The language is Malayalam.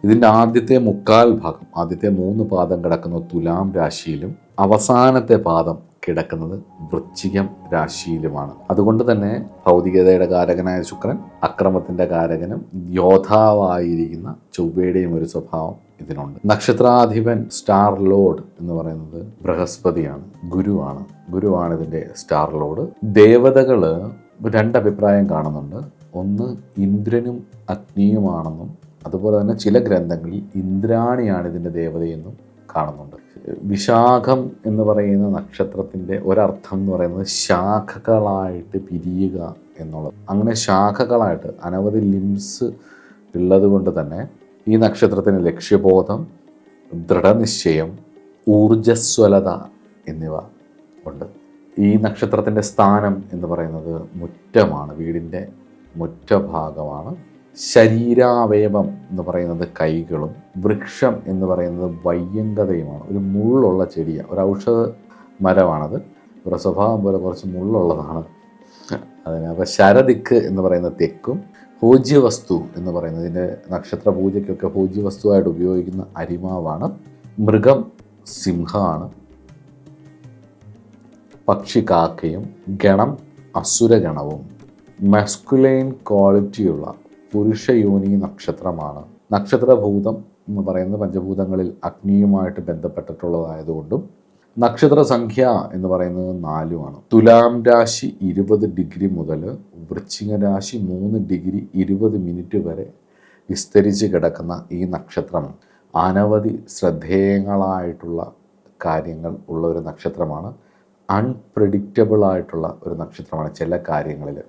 ഇതിൻ്റെ ആദ്യത്തെ മുക്കാൽ ഭാഗം, ആദ്യത്തെ 3 പാദം കിടക്കുന്നത് തുലാം രാശിയിലും അവസാനത്തെ പാദം കിടക്കുന്നത് വൃശ്ചികം രാശിയിലുമാണ്. അതുകൊണ്ട് തന്നെ ഭൗതികതയുടെ കാരകനായ ശുക്രൻ, അക്രമത്തിൻ്റെ കാരകനും യോദ്ധാവായിരിക്കുന്ന ചൊവ്വയുടെയും ഒരു സ്വഭാവം ഇതിനുണ്ട്. നക്ഷത്രാധിപൻ സ്റ്റാർ ലോർഡ് എന്ന് പറയുന്നത് ബൃഹസ്പതിയാണ്, ഗുരുവാണ് ഇതിൻ്റെ സ്റ്റാർ ലോർഡ്. ദേവതകൾ 2 അഭിപ്രായം കാണുന്നുണ്ട്. ഒന്ന് ഇന്ദ്രനും അഗ്നിയുമാണെന്നും അതുപോലെ തന്നെ ചില ഗ്രന്ഥങ്ങളിൽ ഇന്ദ്രാണിയാണ് ഇതിൻ്റെ ദേവതയെന്നും കാണുന്നുണ്ട്. വിശാഖം എന്ന് പറയുന്ന നക്ഷത്രത്തിൻ്റെ ഒരർത്ഥം എന്ന് പറയുന്നത് ശാഖകളായിട്ട് പിരിയുക എന്നുള്ളത്. അങ്ങനെ ശാഖകളായിട്ട് അനവധി ലിംസ് ഉള്ളത് കൊണ്ട് തന്നെ ഈ നക്ഷത്രത്തിന് ലക്ഷ്യബോധം, ദൃഢനിശ്ചയം, ഊർജ്ജസ്വലത എന്നിവ ഉണ്ട്. ഈ നക്ഷത്രത്തിൻ്റെ സ്ഥാനം എന്ന് പറയുന്നത് മുറ്റമാണ്, വീടിൻ്റെ മുറ്റഭാഗമാണ്. ശരീരാവയവം എന്ന് പറയുന്നത് കൈകളും, വൃക്ഷം എന്ന് പറയുന്നത് വയ്യങ്കതയുമാണ്. ഒരു മുള്ളുള്ള ചെടിയാണ്, ഒരു ഔഷധ മരമാണത്. ഒരു സ്വഭാവം പോലെ കുറച്ച് മുള്ളുള്ളതാണ് അതിന്. അപ്പോൾ ശരദിക്ക് എന്ന് പറയുന്ന തെക്കും, പൂജ്യവസ്തു എന്ന് പറയുന്നത് ഇതിൻ്റെ നക്ഷത്ര പൂജയ്ക്കൊക്കെ പൂജ്യവസ്തുവായിട്ട് ഉപയോഗിക്കുന്ന അരിമാവാണ്. മൃഗം സിംഹമാണ്, പക്ഷി കാക്കയും, ഗണം അസുരഗണവും. മസ്കുലൈൻ ക്വാളിറ്റിയുള്ള പുരുഷയോനി നക്ഷത്രമാണ്. നക്ഷത്രഭൂതം എന്ന് പറയുന്നത് പഞ്ചഭൂതങ്ങളിൽ അഗ്നിയുമായിട്ട് ബന്ധപ്പെട്ടിട്ടുള്ളതായതുകൊണ്ടും നക്ഷത്ര സംഖ്യ എന്ന് പറയുന്നത് 4 തുലാം രാശി 20 ഡിഗ്രി മുതൽ വൃശ്ചിക രാശി 3 ഡിഗ്രി 20 മിനിറ്റ് വരെ വിസ്തരിച്ച് കിടക്കുന്ന ഈ നക്ഷത്രം അനവധി ശ്രദ്ധേയങ്ങളായിട്ടുള്ള കാര്യങ്ങൾ ഉള്ള ഒരു നക്ഷത്രമാണ്. അൺപ്രഡിക്റ്റബിൾ ആയിട്ടുള്ള ഒരു നക്ഷത്രമാണ് ചില കാര്യങ്ങളിൽ.